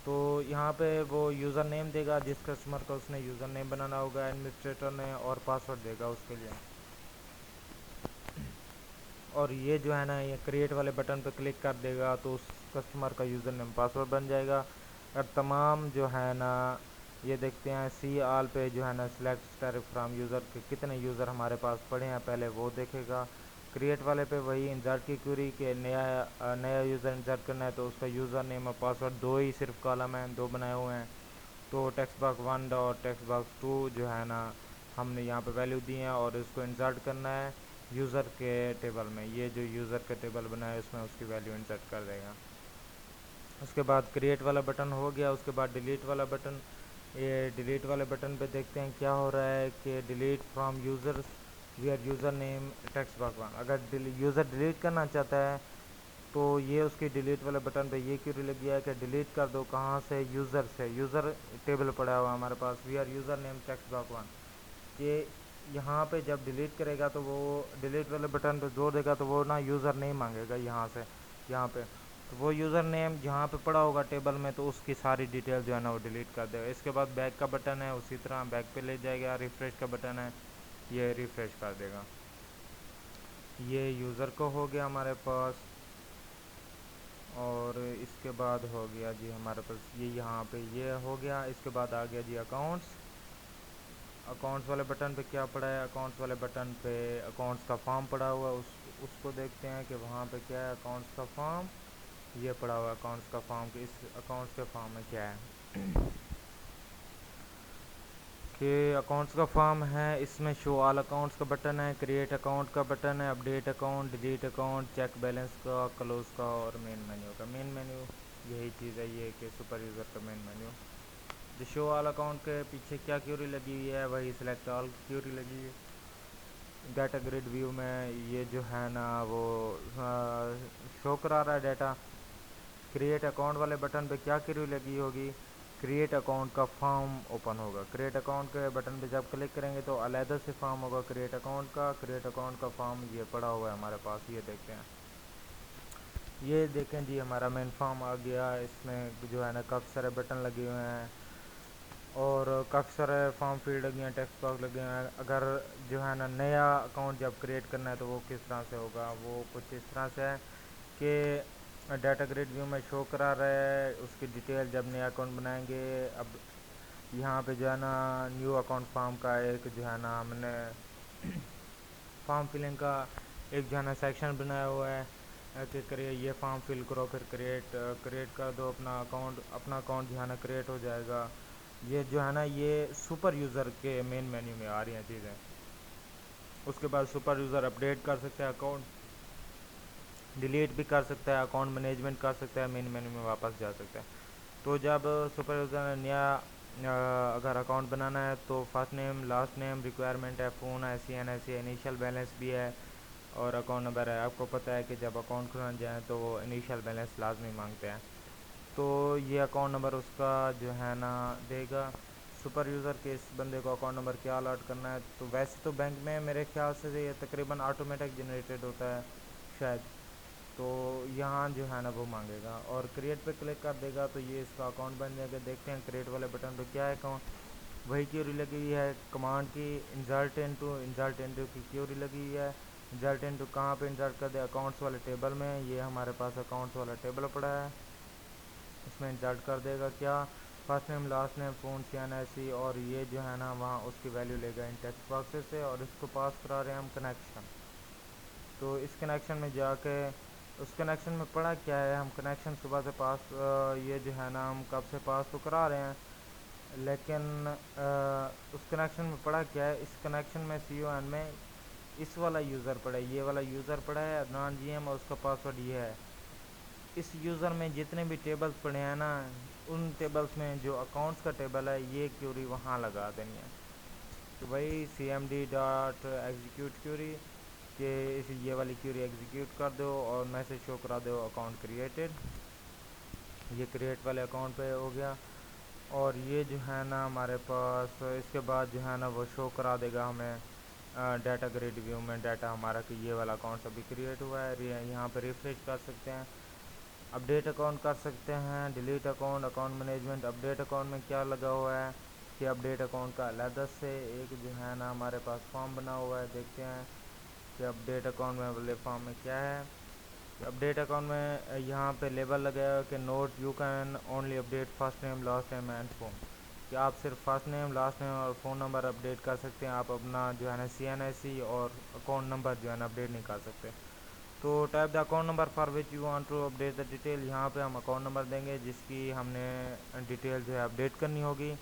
تو یہاں پہ وہ یوزر نیم دے گا جس کسٹمر کو اس نے یوزر نیم بنانا ہوگا ایڈمنسٹریٹر نے، اور پاسورڈ دے گا اس کے لیے. اور یہ جو ہے نا یہ کریٹ والے بٹن پہ کلک کر دے گا تو اس کسٹمر کا یوزر نیم پاسورڈ بن جائے گا. اور تمام جو ہے نا یہ دیکھتے ہیں سی آل پہ جو ہے نا سلیکٹ اسٹیرک فرام یوزر کے کتنے یوزر ہمارے پاس پڑے ہیں پہلے وہ دیکھے گا. کریٹ والے پہ وہی انسرٹ کی کیوری کہ نیا یوزر انسرٹ کرنا ہے تو اس کا یوزر نیم اور پاسورڈ دو ہی صرف کالم ہیں، دو بنائے ہوئے ہیں. تو ٹیکسٹ باکس 1 اور ٹیکسٹ باکس 2 جو ہے نا ہم نے یہاں پہ ویلیو دی ہیں اور اس کو انسرٹ کرنا ہے یوزر کے ٹیبل میں. یہ جو یوزر کا ٹیبل بنا ہے اس میں اس کی ویلیو انسرٹ کر دے گا. اس کے بعد کریٹ والا بٹن ہو گیا. اس کے بعد ڈیلیٹ والا بٹن. یہ ڈیلیٹ والے بٹن پہ دیکھتے ہیں کیا ہو رہا ہے کہ delete from users where user name text box 1. اگر یوزر ڈیلیٹ کرنا چاہتا ہے تو یہ اس کی ڈیلیٹ والے بٹن پہ یہ کیوری لگی ہے کہ ڈیلیٹ کر دو کہاں سے، یوزر سے، یوزر ٹیبل پڑا ہوا ہمارے پاس، we are user name text box 1، کہ یہاں پہ جب ڈیلیٹ کرے گا تو وہ ڈیلیٹ والے بٹن پہ زور دے گا تو وہ نا یوزر نہیں مانگے گا یہاں سے، یہاں پہ تو وہ یوزر نیم جہاں پہ پڑا ہوگا ٹیبل میں تو اس کی ساری ڈیٹیل جو ہے نا وہ ڈیلیٹ کر دے گا۔ اس کے بعد بیک کا بٹن ہے، اسی طرح بیک پہ لے جائے گا، ریفریش کا بٹن ہے، یہ ریفریش کر دے گا۔ یہ یوزر کو ہو گیا ہمارے پاس، اور اس کے بعد ہو گیا جی ہمارے پاس یہ یہاں پہ یہ ہو گیا۔ اس کے بعد آ گیا جی اکاؤنٹس، اکاؤنٹس والے بٹن پہ کیا پڑا ہے، اکاؤنٹس والے بٹن پہ اکاؤنٹس کا فارم پڑا ہوا ہے، اس کو دیکھتے ہیں کہ وہاں پہ کیا ہے، اکاؤنٹس کا فارم یہ پڑا ہوا ہے، اکاؤنٹس کا فارم کہ اس اکاؤنٹس کے فارم میں کیا ہے کہ اکاؤنٹس کا فارم ہے، اس میں شو آل اکاؤنٹس کا بٹن ہے، کریٹ اکاؤنٹ کا بٹن ہے، update account, delete account, check balance کا، کلوز کا، اور مین مینیو کا۔ مین مینیو یہی چیز ہے یہ کہ سپر یوزر کا مین مینیو۔ جو شو آل اکاؤنٹ کے پیچھے کیا کیوری لگی ہوئی ہے، وہی سلیکٹ آل کیوری لگی ہے۔ ڈیٹا گریڈ ویو میں یہ جو ہے نا وہ شو کرا رہا ہے ڈیٹا۔ کریٹ اکاؤنٹ والے بٹن پہ کیا کیوری لگی ہوگی، کریٹ اکاؤنٹ کا فارم اوپن ہوگا۔ کریٹ اکاؤنٹ کے بٹن پہ جب کلک کریں گے تو علیحدہ سے فارم ہوگا کریٹ اکاؤنٹ کا، کریٹ اکاؤنٹ کا فارم یہ پڑا ہوا ہے ہمارے پاس، یہ دیکھتے ہیں، یہ دیکھیں جی ہمارا مین فارم آ گیا۔ اس میں جو ہے نا کافی سارے بٹن لگے ہوئے ہیں اور کافی سارے فارم فیلڈ لگے ہیں، ٹیکسٹ باکس لگے ہیں۔ اگر جو ہے نا نیا اکاؤنٹ جب کریٹ کرنا ہے تو وہ کس طرح سے ہوگا، وہ کچھ اس طرح سے ہے کہ ڈیٹا گریڈ ویو میں شو کرا رہا ہے اس کی ڈیٹیل جب نیا اکاؤنٹ بنائیں گے۔ اب یہاں پہ جو ہے نا نیو اکاؤنٹ فارم کا ایک جو ہے نا ہم نے فارم فلنگ کا ایک جو ہے نا سیکشن بنایا ہوا ہے کہ یہ فارم فل کرو، پھر کریٹ کر دو اپنا اکاؤنٹ جو ہے نا کریٹ ہو جائے گا۔ یہ جو ہے نا یہ سپر یوزر کے مین مینیو میں آ رہی ہیں چیزیں۔ اس کے بعد سپر یوزر اپڈیٹ کر سکتا ہے اکاؤنٹ، ڈیلیٹ بھی کر سکتا ہے، اکاؤنٹ مینجمنٹ کر سکتا ہے، مین مینیو میں واپس جا سکتا ہے۔ تو جب سپر یوزر نے نیا اگر اکاؤنٹ بنانا ہے تو first name, last name, requirement ہے، فون ہے، C N S C, initial balance بھی ہے اور اکاؤنٹ نمبر ہے۔ آپ کو پتہ ہے کہ جب اکاؤنٹ کھلانا جائیں تو وہ انیشیل بیلنس لازمی مانگتے ہیں، تو یہ اکاؤنٹ نمبر اس کا جو ہے نا دے گا۔ سپر یوزر کے اس بندے کو اکاؤنٹ نمبر کیا الاٹ کرنا ہے، تو ویسے تو بینک میں میرے خیال سے یہ تقریباً آٹومیٹک جنریٹڈ ہوتا ہے شاید، تو یہاں جو ہے نا وہ مانگے گا اور کریٹ پہ کلک کر دے گا تو یہ اس کا اکاؤنٹ بن جائے گا۔ دیکھتے ہیں کریٹ والے بٹن پہ کیا ہے اکاؤنٹ، وہی کیوری لگی ہوئی ہے کمانڈ کی، انسرٹ انٹو کی کیوری لگی ہوئی ہے۔ انسرٹ انٹو کہاں پہ انسرٹ کر دے، اکاؤنٹس والے ٹیبل میں، یہ ہمارے پاس اکاؤنٹس والا ٹیبل پڑا ہے، اس میں انسرٹ کر دے گا کیا، first name, last name, phone, C N S C, اور یہ جو ہے نا وہاں اس کی ویلیو لے گا ان ٹیکسٹ باکسز سے، اور اس کو پاس کرا رہے ہیں ہم کنیکشن۔ تو اس کنیکشن میں جا کے اس کنیکشن میں پڑا کیا ہے، ہم کنیکشن صبح سے پاس یہ جو ہے نا ہم کب سے پاس تو کرا رہے ہیں، لیکن اس کنیکشن میں پڑا کیا ہے، اس کنیکشن میں سی او این میں اس والا یوزر پڑا ہے، یہ والا یوزر پڑا ہے عدنان جی ایم، اور اس کا پاسورڈ یہ ہے۔ اس یوزر میں جتنے بھی ٹیبلز پڑے ہیں نا ان ٹیبلز میں جو اکاؤنٹس کا ٹیبل ہے یہ کیوری وہاں لگا دینی ہے، تو وہی C M D dot execute query کہ یہ والی کیوری ایگزیکیوٹ کر دو اور میسج شو کرا دو اکاؤنٹ کریٹڈ، یہ کریٹ والے اکاؤنٹ پہ ہو گیا۔ اور یہ جو ہے نا ہمارے پاس اس کے بعد جو ہے نا وہ شو کرا دے گا ہمیں ڈیٹا گریڈ ویو میں ڈیٹا ہمارا کہ یہ والا اکاؤنٹ ابھی کریٹ ہوا ہے، یہاں پہ ریفریش کر سکتے ہیں، اپڈیٹ اکاؤنٹ کر سکتے ہیں، delete account, account management. Update account میں کیا لگا ہوا ہے کہ اپڈیٹ اکاؤنٹ کا علیحدہ سے ایک جو ہے نا ہمارے پاس فارم بنا ہوا ہے، دیکھتے ہیں کہ اپڈیٹ اکاؤنٹ میں والے فارم میں کیا ہے۔ اپڈیٹ اکاؤنٹ میں یہاں پہ لیبل لگایا ہے کہ note you can only update first name, last name and phone, کہ آپ صرف فرسٹ نیم، لاسٹ نیم اور فون نمبر اپڈیٹ کر سکتے ہیں، آپ اپنا جو ہے نا سی این ایس سی اور اکاؤنٹ نمبر جو ہے نا اپڈیٹ نہیں کر سکتے۔ تو type the account number for which you want to update the detail, یہاں پہ ہم اکاؤنٹ نمبر دیں گے جس کی ہم نے ڈیٹیل جو ہے اپڈیٹ کرنی ہوگی۔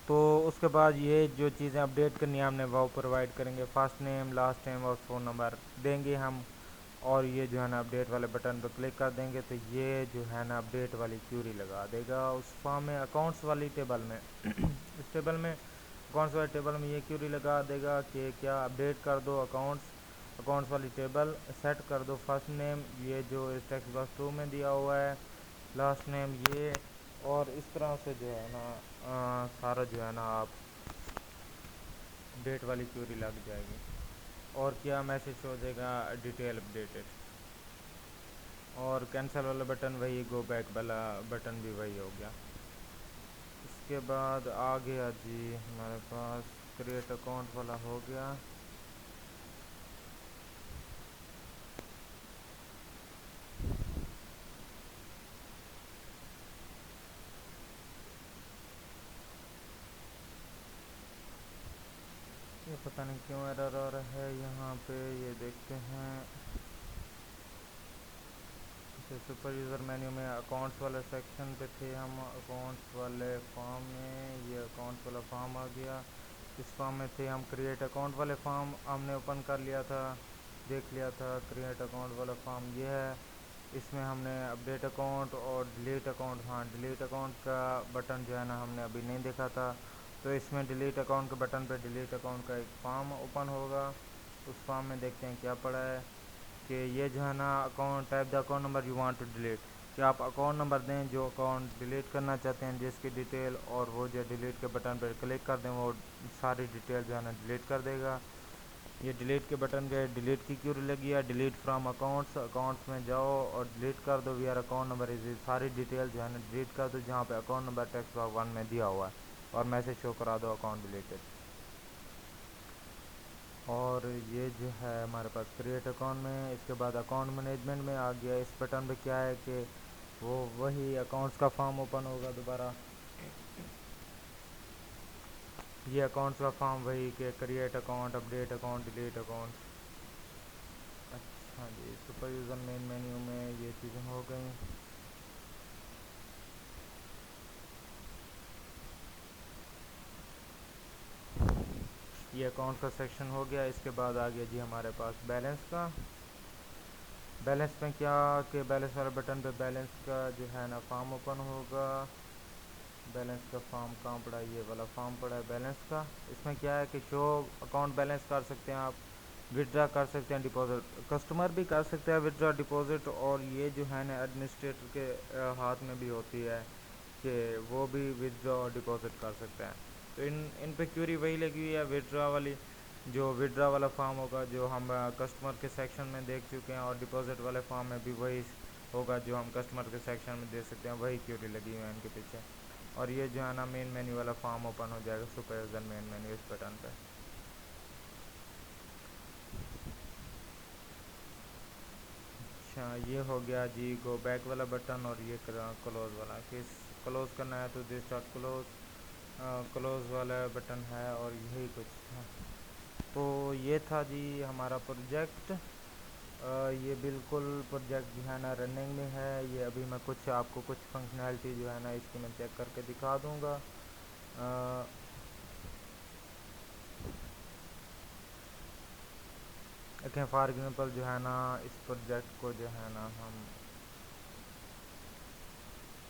تو اس کے بعد یہ جو چیزیں اپڈیٹ کرنی ہے ہم نے وہ پرووائڈ کریں گے، فرسٹ نیم، لاسٹ نیم اور فون نمبر دیں گے ہم، اور یہ جو ہے نا اپڈیٹ والے بٹن پہ کلک کر دیں گے تو یہ جو ہے نا اپڈیٹ والی کیوری لگا دے گا اس فارم میں، اکاؤنٹس والی ٹیبل میں اس ٹیبل میں اکاؤنٹس والے ٹیبل میں یہ کیوری لگا دے گا کہ کیا اپڈیٹ کر دو اکاؤنٹس اکاؤنٹس والی ٹیبل سیٹ کر دو. فرسٹ نیم یہ جو اس ٹیکسٹ باکس 2 میں دیا ہوا ہے, لاسٹ نیم یہ, اور اس طرح سے جو ہے نا سارا جو ہے نا آپ ڈیٹ والی کیوری لگ جائے گی. اور کیا میسج ہو جائے گا ڈیٹیل اپڈیٹڈ. اور کینسل والا بٹن وہی, گو بیک والا بٹن بھی وہی ہو گیا. اس کے بعد آ گیا جی ہمارے پاس کریٹ اکاؤنٹ والا ہو گیا. یہ پتہ نہیں کیوں ایرر آ رہا ہے یہاں پہ, یہ دیکھتے ہیں. سپر یوزر مینیو میں اکاؤنٹس والے سیکشن پہ تھے ہم, اکاؤنٹس والے فارم میں یہ اکاؤنٹس والا فارم آ گیا. اس فارم میں تھے ہم, کریٹ اکاؤنٹ والے فارم ہم نے اوپن کر لیا تھا, دیکھ لیا تھا. کریٹ اکاؤنٹ والا فارم یہ ہے, اس میں ہم نے اپڈیٹ اکاؤنٹ اور ڈیلیٹ اکاؤنٹ, ہاں ڈیلیٹ اکاؤنٹ کا بٹن جو ہے نا ہم نے ابھی نہیں دیکھا تھا. تو اس میں ڈیلیٹ اکاؤنٹ کے بٹن پہ ڈیلیٹ اکاؤنٹ کا ایک فارم اوپن ہوگا. اس فارم میں دیکھتے ہیں کیا پڑا ہے کہ یہ جو ہے نا account type the account number you want to delete, کہ آپ اکاؤنٹ نمبر دیں جو اکاؤنٹ ڈیلیٹ کرنا چاہتے ہیں جس کی ڈیٹیل, اور وہ جو ڈیلیٹ کے بٹن پہ کلک کر دیں وہ ساری ڈیٹیل جو ہے نا ڈیلیٹ کر دے گا. یہ ڈیلیٹ کے بٹن پہ ڈیلیٹ کی کیوری لگی ہے, ڈیلیٹ فرام اکاؤنٹس, اکاؤنٹس میں جاؤ اور ڈیلیٹ کر دو ویئر اکاؤنٹ نمبر از, ساری ڈیٹیل جو ہے نا ڈیلیٹ کر دو جہاں پہ اکاؤنٹ نمبر ٹیکسٹ باکس 1 میں دیا ہوا ہے, اور میسج شو کرا دو اکاؤنٹ ڈیلیٹڈ. اور یہ جو ہے ہمارے پاس کریٹ اکاؤنٹ میں. اس کے بعد اکاؤنٹ مینجمنٹ میں آ گیا. اس بٹن پہ کیا ہے کہ وہ وہی اکاؤنٹس کا فارم اوپن ہوگا دوبارہ. یہ اکاؤنٹس کا فارم وہی کہ create account, update account, delete account. اچھا جی, سپر یوزر مین مینیو میں یہ چیزیں ہو گئیں. یہ اکاؤنٹ کا سیکشن ہو گیا. اس کے بعد آ گیا جی ہمارے پاس بیلنس کا. بیلنس میں کیا کہ بیلنس والے بٹن پہ بیلنس کا جو ہے نا فارم اوپن ہوگا. بیلنس کا فارم کہاں پڑا ہے, یہ والا فارم پڑا ہے بیلنس کا. اس میں کیا ہے کہ شو اکاؤنٹ بیلنس کر سکتے ہیں آپ, ودرا کر سکتے ہیں, ڈپازٹ کسٹمر بھی کر سکتے ہیں ودرا ڈپازٹ, اور یہ جو ہے نا ایڈمنسٹریٹر کے ہاتھ میں بھی ہوتی ہے کہ وہ بھی ودرا اور ڈپازٹ کر سکتے ہیں. تو ان پہ کیوری وہی لگی ہوئی ہے ودرا والی, جو ودرا والا فارم ہوگا جو ہم کسٹمر کے سیکشن میں دیکھ چکے ہیں, اور ڈپازٹ والے فارم میں بھی وہی ہوگا جو ہم کسٹمر کے سیکشن میں دے سکتے ہیں, وہی کیوری لگی ہوئی ہیں ان کے پیچھے. اور یہ جو ہے نا مین مینیو والا فارم اوپن ہو جائے گا سپر یوزر مین مینیو اس بٹن پہ. اچھا یہ ہو گیا جی گو بیک والا بٹن, اور یہ کلوز والا. کس کلوز کرنا ہے تو دس ڈاٹ کلوز, کلوز والا بٹن ہے, اور یہی کچھ تھا. تو یہ تھا جی ہمارا پروجیکٹ. یہ بالکل پروجیکٹ جو ہے نا رننگ میں ہے. یہ ابھی میں کچھ آپ کو کچھ فنکشنالٹی جو ہے نا اس کی میں چیک کر کے دکھا دوں گا. دیکھیں فار ایگزامپل جو ہے نا اس پروجیکٹ کو جو ہے نا ہم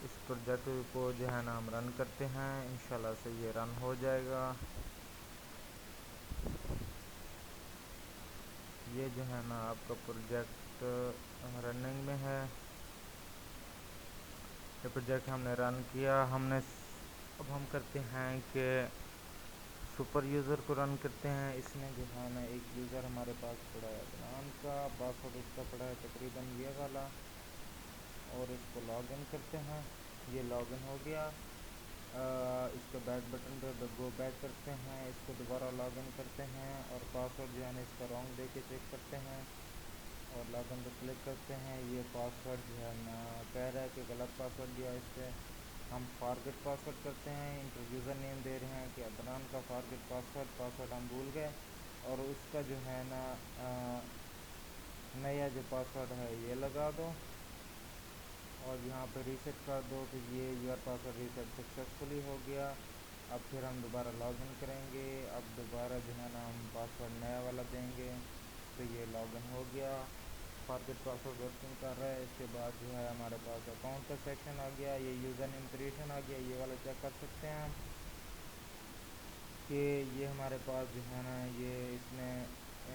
اس پروجیکٹ کو جو ہے نا ہم رن کرتے ہیں, انشاءاللہ سے یہ رن ہو جائے گا. یہ جو ہے نا آپ کا پروجیکٹ رننگ میں ہے. یہ پروجیکٹ ہم نے رن کیا. اب ہم کرتے ہیں کہ سپر یوزر کو رن کرتے ہیں. اس میں جو ہے نا ایک یوزر ہمارے پاس پڑا ہے عدنان کا, پاسورڈ اس کا پڑا ہے تقریباً یہ والا, اور اس کو لاگ ان کرتے ہیں. یہ لاگ ان ہو گیا. اس کے بیک بٹن پہ گو بیک کرتے ہیں, اس کو دوبارہ لاگ ان کرتے ہیں, اور پاسورڈ جو ہے نا اس کا رانگ دے کے چیک کرتے ہیں, اور لاگ ان پہ کلک کرتے ہیں. یہ پاسورڈ جو ہے نا کہہ رہا ہے کہ غلط پاسورڈ دیا, اس پہ ہم فارگیٹ پاسورڈ کرتے ہیں. انٹر یوزر نیم دے رہے ہیں کہ عدنان کا فارگیٹ پاسورڈ ہم بھول گئے, اور اس کا جو ہے نا نیا جو پاسورڈ ہے یہ لگا دو, اور یہاں پہ ریسیٹ کر دو تو یہ یور پاسورڈ ریسیٹ سکسیسفلی ہو گیا. اب پھر ہم دوبارہ لاگ ان کریں گے. اب دوبارہ جو ہے نا ہم پاسورڈ نیا والا دیں گے, تو یہ لاگ ان ہو گیا. فارگیٹ پاسورڈ ورکنگ کر رہا ہے. اس کے بعد جو ہے ہمارے پاس اکاؤنٹ کا سیکشن آ گیا. یہ یوزر نیم کریشن آ گیا, یہ والا چیک کر سکتے ہیں ہم کہ یہ ہمارے پاس جو ہے نا یہ اس نے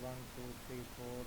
1234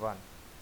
1।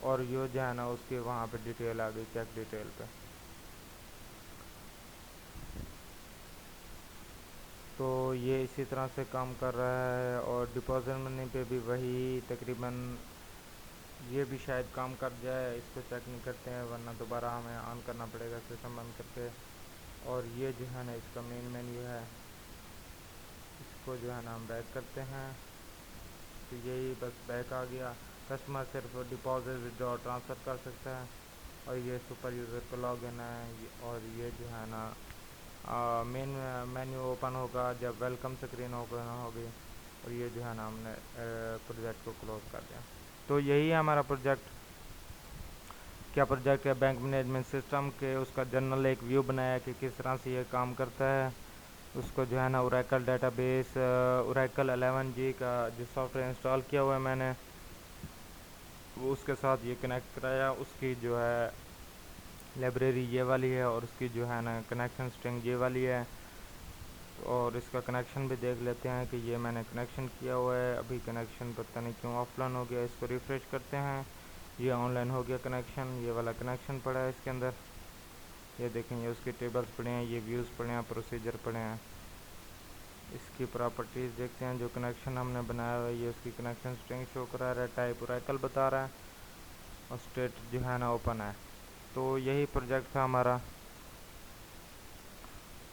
اور یہ جو ہے نا اس کی وہاں پہ ڈیٹیل آ گئی چیک ڈیٹیل پہ. تو یہ اسی طرح سے کام کر رہا ہے. اور ڈپازٹ منی پہ بھی وہی تقریباً یہ بھی شاید کام کر جائے. اس کو چیک نہیں کرتے ہیں ورنہ دوبارہ ہمیں آن کرنا پڑے گا سسٹم بند کر کے. اور یہ جو ہے نا اس کا مین مینیو ہے, اس کو جو ہے نا ہم بیک کرتے ہیں تو یہی بس بیک آ گیا. کسٹمر صرف ڈپازٹ ودڈرا ٹرانسفر کر سکتا ہے. اور یہ سپر یوزر کا لاگ ان ہے. اور یہ جو ہے نا مین مینیو اوپن ہوگا جب ویلکم اسکرین اوپن ہوگی. اور یہ جو ہے نا ہم نے پروجیکٹ کو کلوز کر دیا. تو یہی ہے ہمارا پروجیکٹ. کیا پروجیکٹ ہے بینک مینجمنٹ سسٹم کے اس کا جنرل ایک ویو بنایا کہ کس طرح سے یہ کام کرتا ہے. اس کو جو ہے نا Oracle data base Oracle 11G کا جو سافٹ ویئر انسٹال کیا ہوا ہے میں نے وہ اس کے ساتھ یہ کنیکٹ کرایا. اس کی جو ہے لائبریری یہ والی ہے اور اس کی جو ہے نا کنیکشن اسٹرنگ یہ والی ہے. اور اس کا کنیکشن بھی دیکھ لیتے ہیں کہ یہ میں نے کنیکشن کیا ہوا ہے. ابھی کنیکشن پتہ نہیں کیوں آف لائن ہو گیا. اس کو ریفریش کرتے ہیں. یہ آن لائن ہو گیا کنیکشن. یہ والا کنیکشن پڑا ہے اس کے اندر. یہ دیکھیں یہ اس کے ٹیبلز پڑے ہیں, یہ ویوز پڑے ہیں, پروسیجر پڑے ہیں. اس کی پراپرٹیز دیکھتے ہیں. جو کنیکشن ہم نے بنایا ہوا ہے یہ اس کی کنیکشن اسٹرنگ شو کرا رہا ہے. ٹائپ اوریکل بتا رہا ہے اور اسٹیٹ جو ہے نا اوپن ہے. تو یہی پروجیکٹ تھا ہمارا.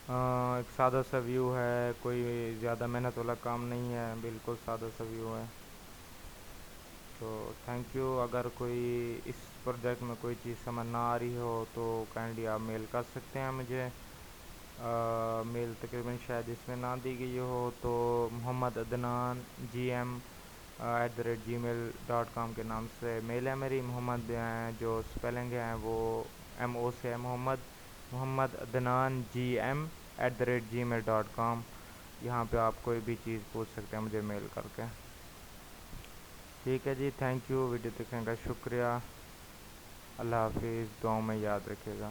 ایک سادہ سا ویو ہے, کوئی زیادہ محنت والا کام نہیں ہے, بالکل سادہ سا ویو ہے. تو تھینک یو. اگر کوئی اس پروجیکٹ میں کوئی چیز سمجھ نہ آ رہی ہو تو کائنڈلی آپ میل کر سکتے ہیں مجھے. میل تقریباً شاید اس میں نہ دی گئی ہو تو محمد عدنان gm@gmail.com کے نام سے میل ہے میری. محمد جو سپیلنگ ہے وہ MO سے ہے, محمد عدنان gm@gmail.com. یہاں پہ آپ کوئی بھی چیز پوچھ سکتے ہیں مجھے میل کر کے. ٹھیک ہے جی, تھینک یو. ویڈیو دیکھنے کا شکریہ. اللہ حافظ. دعاؤں میں یاد رکھیے گا.